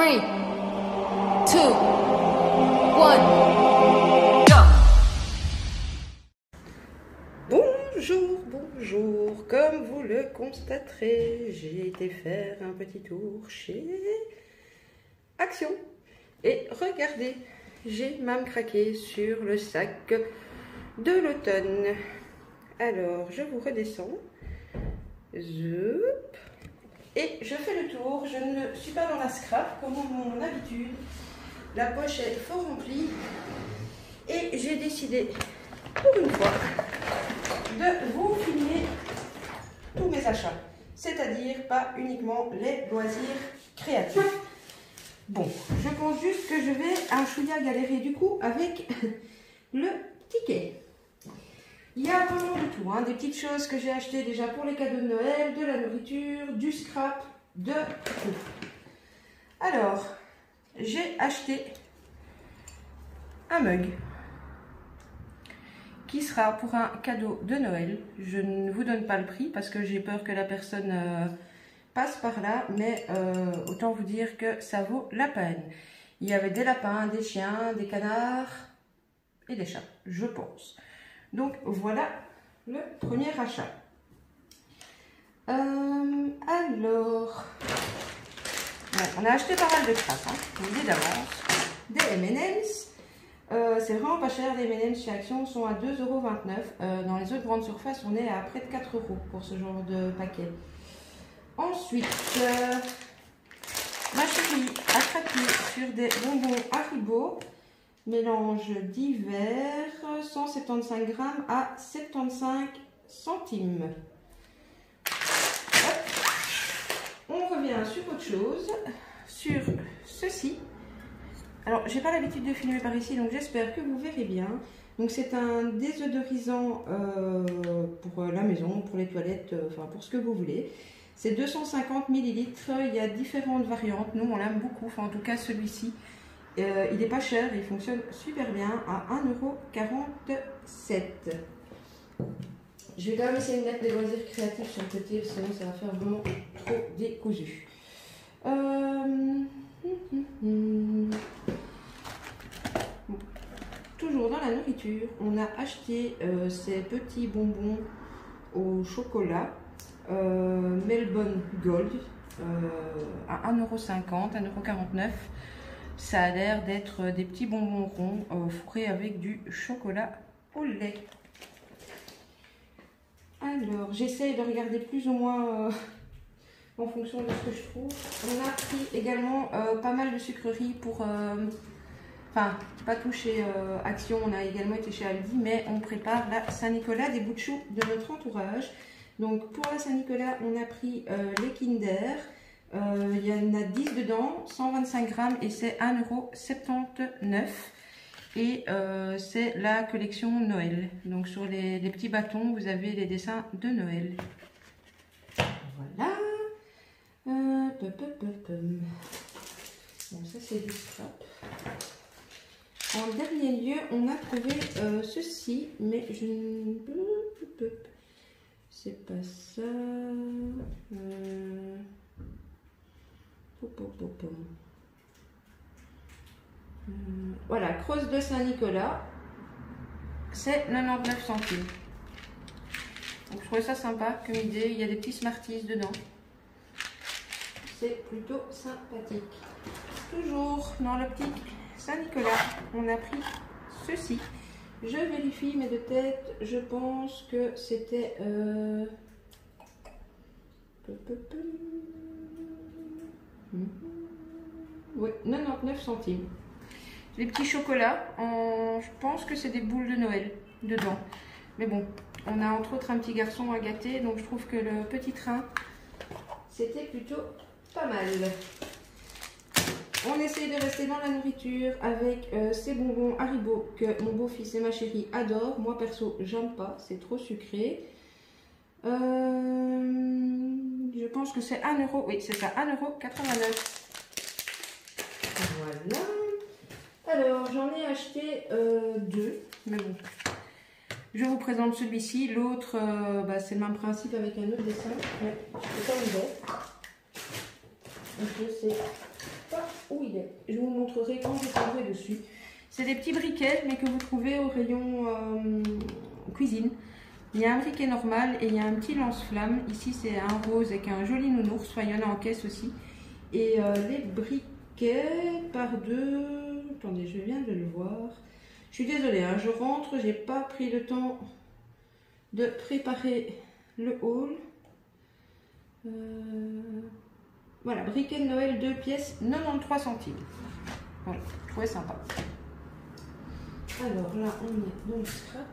3, 2, 1, go! Bonjour, comme vous le constaterez, j'ai été faire un petit tour chez Action. Et regardez, j'ai même craqué sur le sac de l'automne. Alors, je vous redescends. Zoup. Et je fais le tour. Je ne suis pas dans la scrap comme mon habitude. La poche est fort remplie. Et j'ai décidé, pour une fois, de vous filmer tous mes achats. C'est-à-dire pas uniquement les loisirs créatifs. Bon, je pense juste que je vais un chouïa galérer du coup avec le ticket. Il y a vraiment de tout, hein, des petites choses que j'ai achetées déjà pour les cadeaux de Noël, de la nourriture, du scrap, de tout. Alors, j'ai acheté un mug qui sera pour un cadeau de Noël. Je ne vous donne pas le prix parce que j'ai peur que la personne passe par là, mais autant vous dire que ça vaut la peine. Il y avait des lapins, des chiens, des canards et des chats, je pense. Donc voilà le premier achat. Alors, ouais, on a acheté pas mal de crap, hein, je vous le dis d'avance. Des M&M's. C'est vraiment pas cher, les M&M's chez Action sont à 2,29 €. Dans les autres grandes surfaces, on est à près de 4 € pour ce genre de paquet. Ensuite, ma chérie a craqué sur des bonbons Haribo, mélange divers, 175 grammes à 75 centimes. Hop. On revient sur autre chose, sur ceci. Alors, j'ai pas l'habitude de filmer par ici, donc j'espère que vous verrez bien. Donc, c'est un désodorisant pour la maison, pour les toilettes, enfin pour ce que vous voulez. C'est 250 ml. Il y a différentes variantes. Nous, on l'aime beaucoup. Enfin, en tout cas, celui-ci, il n'est pas cher. Il fonctionne super bien à 1,47 €. Je vais quand même essayer de mettre des loisirs créatifs sur le côté, sinon ça va faire vraiment trop décousu. Toujours dans la nourriture, on a acheté ces petits bonbons au chocolat Melbourne Gold à 1,50 €, 1,49 €. Ça a l'air d'être des petits bonbons ronds fourrés avec du chocolat au lait. Alors, j'essaie de regarder plus ou moins en fonction de ce que je trouve. On a pris également pas mal de sucreries pour... Enfin, pas tout chez Action, on a également été chez Aldi, mais on prépare la Saint-Nicolas des bouts de chou de notre entourage. Donc pour la Saint-Nicolas, on a pris les Kinder. Il y en a 10 dedans, 125 grammes et c'est 1,79 €. Et c'est la collection Noël. Donc sur les petits bâtons, vous avez les dessins de Noël. Voilà. Bon, ça c'est du scrap. En dernier lieu, on a trouvé ceci, mais je ne peux... C'est pas ça. Voilà, crosse de Saint-Nicolas. C'est 99 centimes. Donc je trouvais ça sympa comme idée. Il y a des petits Smarties dedans. C'est plutôt sympathique. Toujours dans l'optique Saint-Nicolas, on a pris ceci. Je vérifie, mais de tête, je pense que c'était... Oui, 99 centimes. Les petits chocolats, je pense que c'est des boules de Noël dedans. Mais bon, on a entre autres un petit garçon à gâter, donc je trouve que le petit train, c'était plutôt pas mal. On essaye de rester dans la nourriture avec ces bonbons Haribo que mon beau-fils et ma chérie adorent. Moi perso, j'aime pas, c'est trop sucré. Je pense que c'est 1 €, oui c'est ça, 1,89 €. Voilà. Alors j'en ai acheté 2, mais bon. Je vous présente celui-ci, l'autre c'est le même principe avec un autre dessin, mais je peux pas le mettre. Donc je sais pas où il est. Je vous montrerai quand je tomberai dessus. C'est des petits briquets, mais que vous trouvez au rayon cuisine. Il y a un briquet normal et il y a un petit lance-flamme. Ici, c'est un rose avec un joli nounours. Enfin, il y en a en caisse aussi. Et les briquets par deux... Attendez, je viens de le voir. Je suis désolée, hein, je rentre. J'ai pas pris le temps de préparer le haul. Voilà, briquet de Noël 2 pièces, 93 centimes. Voilà, je trouvais sympa. Alors là, on est dans le scrap.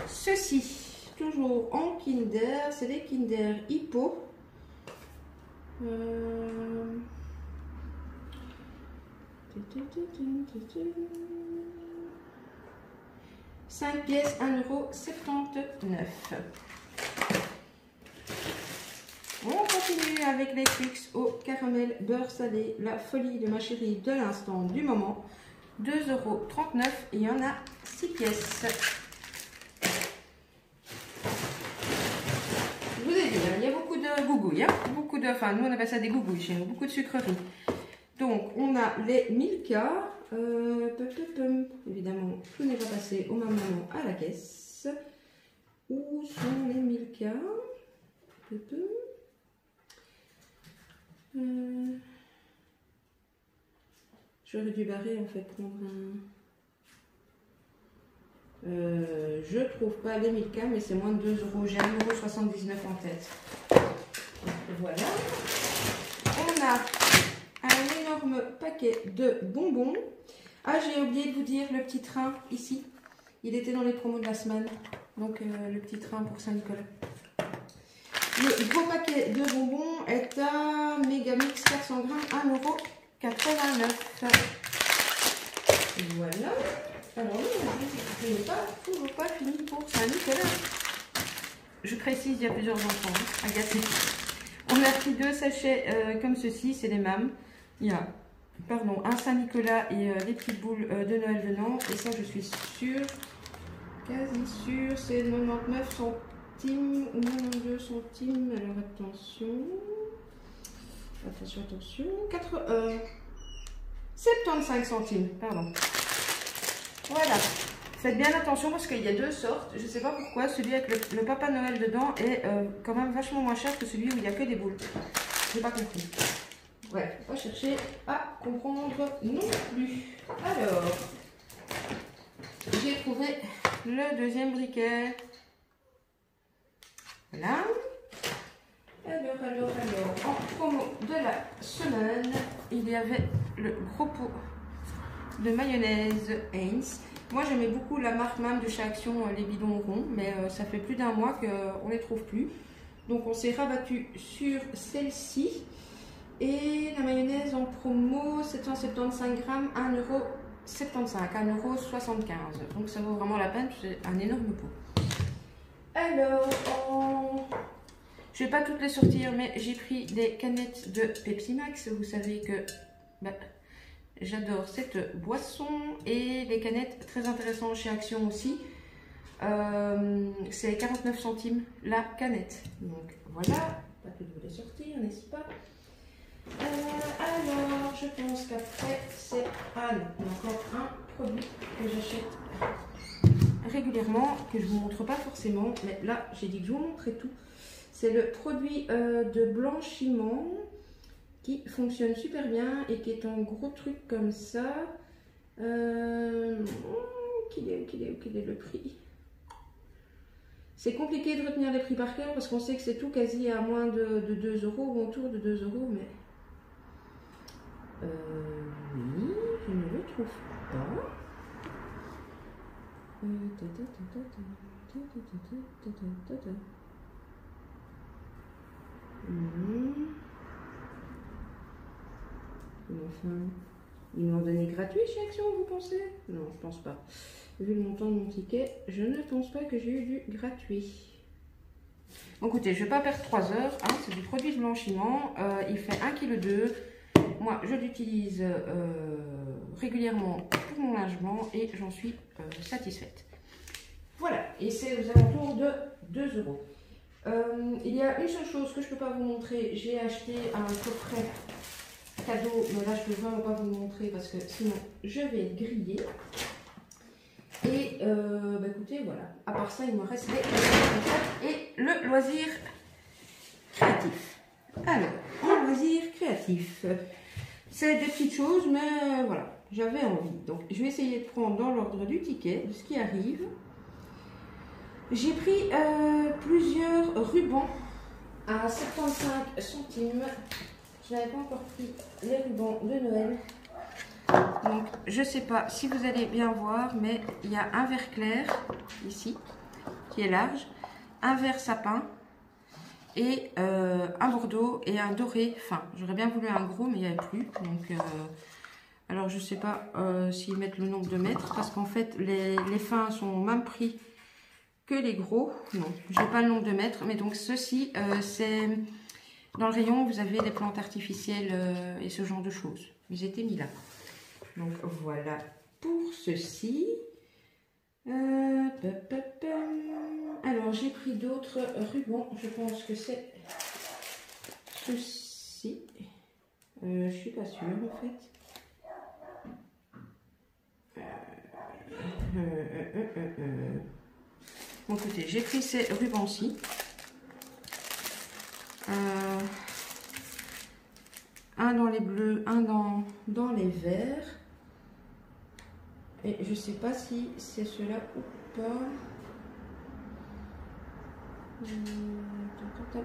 Ceci, toujours en Kinder, c'est des Kinder Hippo. 5 pièces, 1,79 €. On continue avec les Twix au caramel beurre salé, la folie de ma chérie de l'instant du moment. 2,39 € et il y en a 6 pièces. Je vous ai dit, il y a beaucoup de gougouilles, hein, enfin nous on appelle ça des gougouilles chez nous, beaucoup de sucreries. Donc on a les Milka, évidemment tout n'est pas passé au même moment à la caisse. Où sont les Milka? J'aurais dû barrer en fait, prendre un... je trouve pas les Milka, mais c'est moins de 2 €. J'ai 1,79 € en tête. Voilà. On a un énorme paquet de bonbons. Ah, j'ai oublié de vous dire le petit train ici. Il était dans les promos de la semaine. Donc le petit train pour Saint-Nicolas. Le gros paquet de bonbons est à Megamix 400 grammes, 1,89 €. Voilà. Alors oui, je n'ai toujours pas fini pour Saint-Nicolas. Je précise, il y a plusieurs enfants à gâter. On a pris 2 sachets comme ceci, c'est les mêmes. Il y a, pardon, un Saint-Nicolas et des petites boules de Noël dedans. Et ça, je suis sûre, quasi sûre, c'est 99 centimes ou 92 centimes. Alors attention, attention, 75 centimes, pardon. Voilà, faites bien attention parce qu'il y a 2 sortes. Je ne sais pas pourquoi, celui avec le Papa Noël dedans est quand même vachement moins cher que celui où il n'y a que des boules. Je n'ai pas compris. Ouais, pas chercher à comprendre non plus. Alors, j'ai trouvé le deuxième briquet. Voilà. Alors, en promo de la semaine, il y avait le gros pot de mayonnaise Heinz. Moi, j'aimais beaucoup la marque même de chez Action, les bidons ronds, mais ça fait plus d'1 mois qu'on les trouve plus. Donc, on s'est rabattu sur celle-ci. Et la mayonnaise en promo, 775 grammes, 1,75 €, 1,75 €. Donc, ça vaut vraiment la peine, c'est un énorme pot. Alors, je ne vais pas toutes les sortir, mais j'ai pris des canettes de Pepsi Max. Vous savez que j'adore cette boisson. Et les canettes, très intéressantes chez Action aussi. C'est 49 centimes la canette. Donc voilà, pas que de vous les sortir, n'est-ce pas? Alors, je pense qu'après, c'est... Ah non, il y a encore un produit que j'achète régulièrement, que je ne vous montre pas forcément, mais là, j'ai dit que je vous montrais tout. C'est le produit de blanchiment qui fonctionne super bien et qui est un gros truc comme ça. Qu'il est le prix? C'est compliqué de retenir les prix par cœur parce qu'on sait que c'est tout quasi à moins de 2 € ou autour de 2 €, mais... oui, je ne le trouve pas. Enfin, ils m'ont donné gratuit chez Action, vous pensez? Non, je pense pas. Vu le montant de mon ticket, je ne pense pas que j'ai eu du gratuit. Bon, écoutez, je ne vais pas perdre 3 heures. Hein, c'est du produit de blanchiment. Il fait 1,2 kg. Moi, je l'utilise régulièrement pour mon lingement et j'en suis satisfaite. Voilà, et c'est aux alentours de 2 €. Il y a une seule chose que je ne peux pas vous montrer. J'ai acheté un coffret cadeau, mais là je ne peux vraiment pas vous le montrer parce que sinon je vais être grillée. Et bah écoutez, voilà. À part ça, il me reste les et le loisir créatif. Alors, un loisir créatif. C'est des petites choses, mais voilà, j'avais envie. Donc, je vais essayer de prendre dans l'ordre du ticket, de ce qui arrive. J'ai pris plusieurs rubans à 75 centimes. Je n'avais pas encore pris les rubans de Noël. Donc, je ne sais pas si vous allez bien voir, mais il y a un vert clair, ici, qui est large, un vert sapin, et un bordeaux et un doré fin. J'aurais bien voulu un gros, mais il n'y avait plus. Donc, alors, je ne sais pas s'ils mettent le nombre de mètres, parce qu'en fait, les fins sont au même prix que les gros. Non, je n'ai pas le nombre de mètres, mais donc ceci, c'est... Dans le rayon, vous avez les plantes artificielles et ce genre de choses. Ils étaient mis là. Donc voilà pour ceci. Alors j'ai pris d'autres rubans. Je pense que c'est ceci. Je suis pas sûre en fait. Bon écoutez, j'ai pris ces rubans-ci. Un dans les bleus, un dans les verts. Et je sais pas si c'est cela ou pas.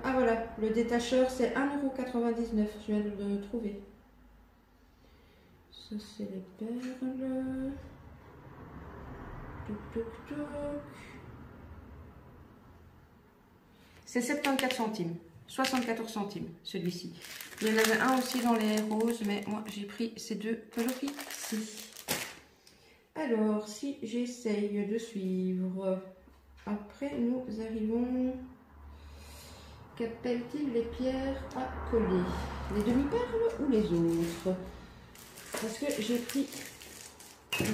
Ah voilà, le détacheur c'est 1,99 €. Je viens de le trouver. Ça c'est les perles. Toc toc toc. C'est 74 centimes. 74 centimes, celui-ci. Il y en avait un aussi dans les roses, mais moi j'ai pris ces deux coloris-ci. Alors, si j'essaye de suivre, après nous arrivons, qu'appellent-ils les pierres à coller? Les demi-perles ou les autres? Parce que j'ai pris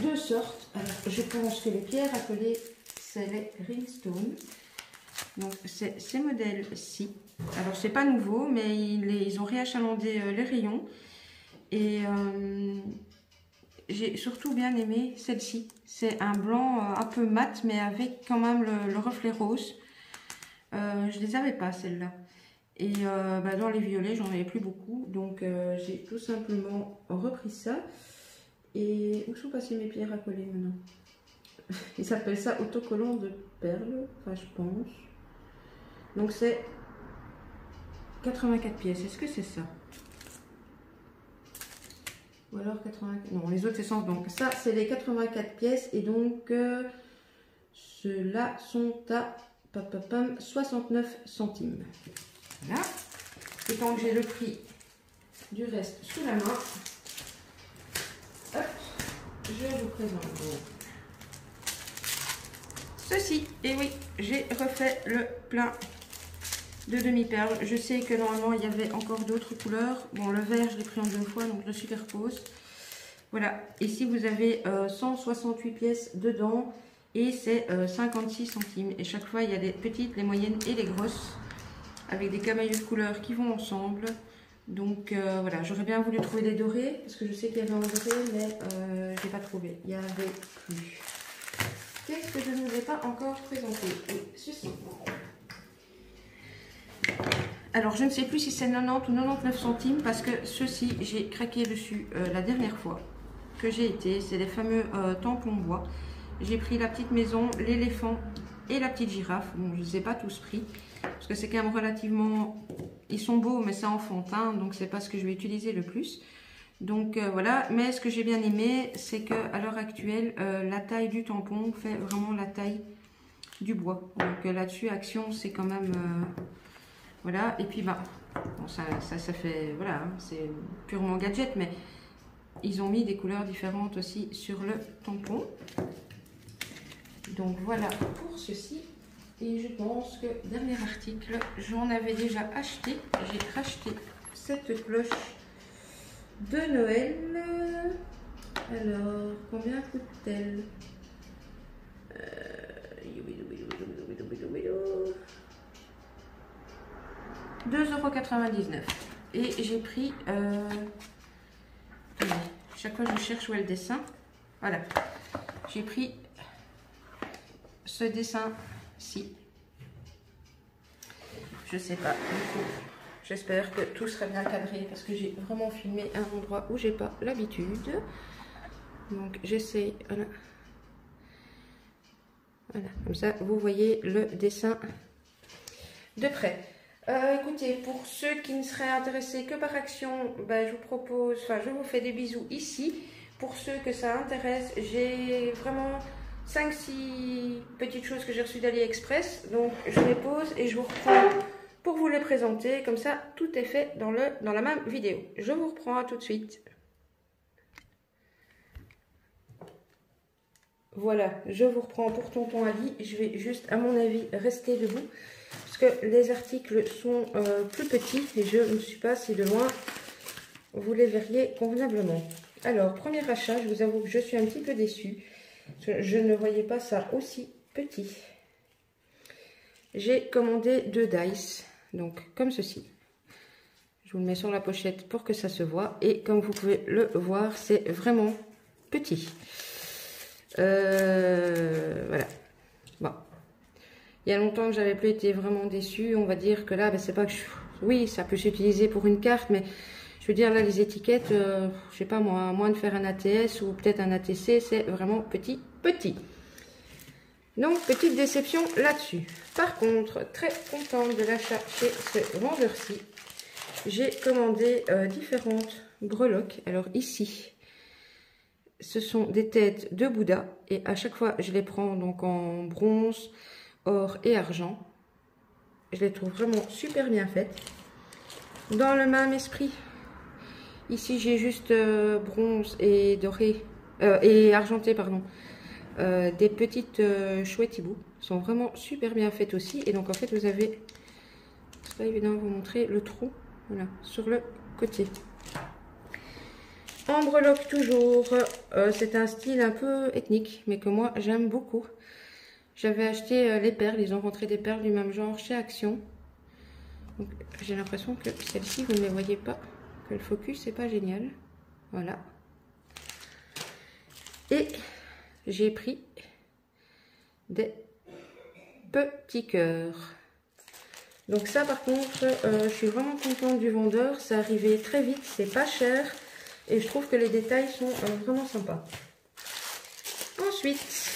deux sortes. Alors, je pense que les pierres à coller, c'est les Greenstone. Donc, c'est ces modèles-ci. Alors, c'est pas nouveau, mais ils ont réachalandé les rayons. Et j'ai surtout bien aimé celle-ci. C'est un blanc un peu mat, mais avec quand même le reflet rose. Je les avais pas, celles-là. Et dans les violets, j'en avais plus beaucoup. Donc, j'ai tout simplement repris ça. Et où sont passées mes pierres à coller maintenant? Ils s'appellent ça autocollant de perles, enfin, je pense. Donc, c'est 84 pièces. Est-ce que c'est ça? Ou alors 84... Non, les autres, c'est 100. Donc, ça, c'est les 84 pièces. Et donc, ceux-là sont à 69 centimes. Voilà. Et tant que j'ai le prix du reste sous la main, hop, je vous présente ceci. Et oui, j'ai refait le plein de demi-perles. Je sais que normalement il y avait encore d'autres couleurs. Bon, le vert je l'ai pris en deux fois, donc je le superpose. Voilà, ici vous avez 168 pièces dedans et c'est 56 centimes. Et chaque fois il y a les petites, les moyennes et les grosses avec des camailleux de couleurs qui vont ensemble. Donc voilà, j'aurais bien voulu trouver des dorés parce que je sais qu'il y avait un doré, mais je n'ai pas trouvé. Il n'y avait plus. Qu'est-ce que je ne vous ai pas encore présenté? Oui, ceci. Alors, je ne sais plus si c'est 90 ou 99 centimes parce que ceci, j'ai craqué dessus la dernière fois que j'ai été. C'est les fameux tampons bois. J'ai pris la petite maison, l'éléphant et la petite girafe. Bon, je ne les ai pas tous pris parce que c'est quand même relativement... Ils sont beaux, mais c'est enfantin, donc c'est pas ce que je vais utiliser le plus. Donc voilà, mais ce que j'ai bien aimé, c'est qu'à l'heure actuelle, la taille du tampon fait vraiment la taille du bois. Donc là-dessus, Action, c'est quand même... voilà, et puis bah, bon, ça fait, voilà, hein, c'est purement gadget, mais ils ont mis des couleurs différentes aussi sur le tampon. Donc voilà pour ceci. Et je pense que, dernier article, j'en avais déjà acheté. J'ai racheté cette cloche de Noël. Alors, combien coûte-t-elle? 2,99 €. Et j'ai pris chaque fois je cherche où est le dessin. Voilà, j'ai pris ce dessin-ci. Je sais pas, du coup, j'espère que tout sera bien cadré parce que j'ai vraiment filmé un endroit où j'ai pas l'habitude. Donc j'essaie, voilà. Voilà, comme ça vous voyez le dessin de près. Écoutez, pour ceux qui ne seraient intéressés que par Action, ben, je vous propose, enfin je vous fais des bisous ici. Pour ceux que ça intéresse, j'ai vraiment 5-6 petites choses que j'ai reçues d'AliExpress. Donc je les pose et je vous reprends pour vous les présenter. Comme ça, tout est fait dans la même vidéo. Je vous reprends, à tout de suite. Voilà, je vous reprends pour Tonton Ali. Je vais juste, à mon avis, rester debout. Parce que les articles sont plus petits et je ne suis pas si de loin. Vous les verriez convenablement. Alors, premier achat, je vous avoue que je suis un petit peu déçue. Je ne voyais pas ça aussi petit. J'ai commandé 2 dice, donc comme ceci. Je vous le mets sur la pochette pour que ça se voit. Et comme vous pouvez le voir, c'est vraiment petit. Voilà. Bon. Il y a longtemps que j'avais plus été vraiment déçue. On va dire que là, ben, c'est pas que oui, ça peut s'utiliser pour une carte, mais je veux dire là, les étiquettes, je sais pas moi, à moins de faire un ATS ou peut-être un ATC, c'est vraiment petit. Donc, petite déception là-dessus. Par contre, très contente de l'achat chez ce vendeur-ci. J'ai commandé différentes breloques. Alors ici, ce sont des têtes de Bouddha et à chaque fois je les prends donc en bronze, or et argent. Je les trouve vraiment super bien faites. Dans le même esprit, ici j'ai juste bronze et doré et argenté pardon. Des petites chouettes hiboux sont vraiment super bien faites aussi. Et donc en fait vous avez, c'est pas évident de vous montrer le trou, voilà, sur le côté. En breloque toujours, c'est un style un peu ethnique, mais que moi j'aime beaucoup. J'avais acheté les perles, ils ont rentré des perles du même genre chez Action. J'ai l'impression que celle-ci, vous ne les voyez pas, que le focus c'est pas génial. Voilà. Et j'ai pris des petits cœurs. Donc ça par contre, je suis vraiment contente du vendeur, ça arrivait très vite, c'est pas cher. Et je trouve que les détails sont vraiment sympas. Ensuite,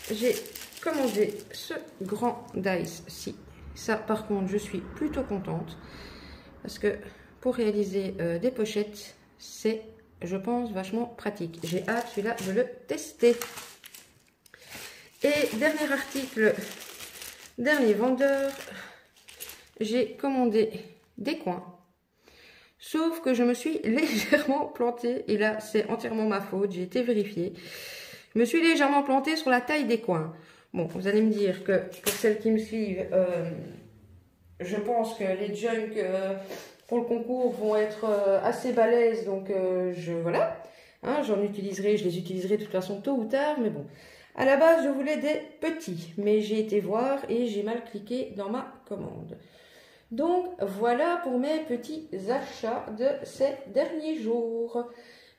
j'ai commandé ce grand dice-ci. Ça, par contre, je suis plutôt contente. Parce que pour réaliser des pochettes, c'est, je pense, vachement pratique. J'ai hâte, celui-là, de le tester. Et dernier article, dernier vendeur, j'ai commandé des coins. Sauf que je me suis légèrement plantée, et là c'est entièrement ma faute, j'ai été vérifiée. Je me suis légèrement plantée sur la taille des coins. Bon, vous allez me dire que pour celles qui me suivent, je pense que les junks pour le concours vont être assez balèzes, donc voilà. Hein, je les utiliserai de toute façon tôt ou tard, mais bon. À la base, je voulais des petits, mais j'ai été voir et j'ai mal cliqué dans ma commande. Donc voilà pour mes petits achats de ces derniers jours.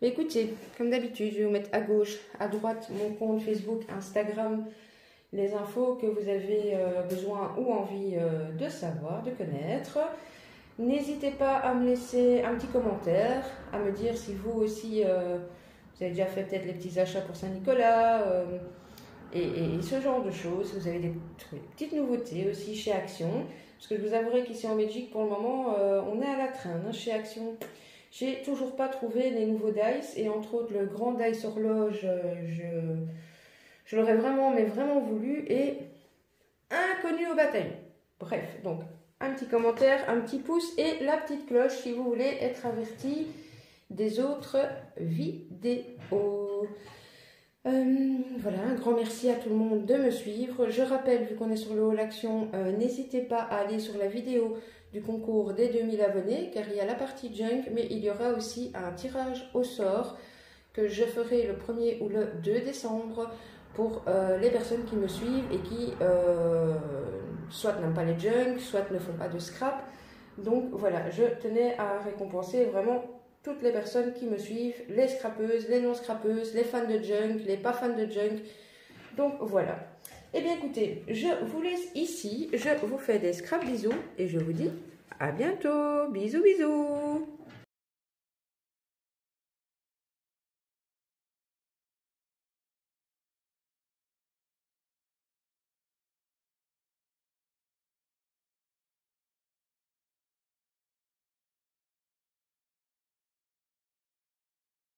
Mais écoutez, comme d'habitude, je vais vous mettre à gauche, à droite mon compte Facebook, Instagram, les infos que vous avez besoin ou envie de savoir, de connaître. N'hésitez pas à me laisser un petit commentaire, à me dire si vous aussi, vous avez déjà fait peut-être les petits achats pour Saint-Nicolas et ce genre de choses. Vous avez des petites nouveautés aussi chez Action. Parce que je vous avouerai qu'ici en Belgique, pour le moment, on est à la traîne hein, chez Action. J'ai toujours pas trouvé les nouveaux dice. Et entre autres, le grand dice horloge, je l'aurais vraiment, mais vraiment voulu. Et inconnu au bataillon. Bref, donc, un petit commentaire, un petit pouce et la petite cloche si vous voulez être averti des autres vidéos. Voilà, un grand merci à tout le monde de me suivre. Je rappelle, vu qu'on est sur le Hall Action, n'hésitez pas à aller sur la vidéo du concours des 2000 abonnés, car il y a la partie junk, mais il y aura aussi un tirage au sort que je ferai le 1er ou le 2 décembre pour les personnes qui me suivent et qui soit n'aiment pas les junk, soit ne font pas de scrap. Donc voilà, je tenais à récompenser vraiment toutes les personnes qui me suivent, les scrapeuses, les non scrapeuses, les fans de junk, les pas fans de junk. Donc voilà. Eh bien écoutez, je vous laisse ici, je vous fais des scrap bisous et je vous dis à bientôt. Bisous bisous.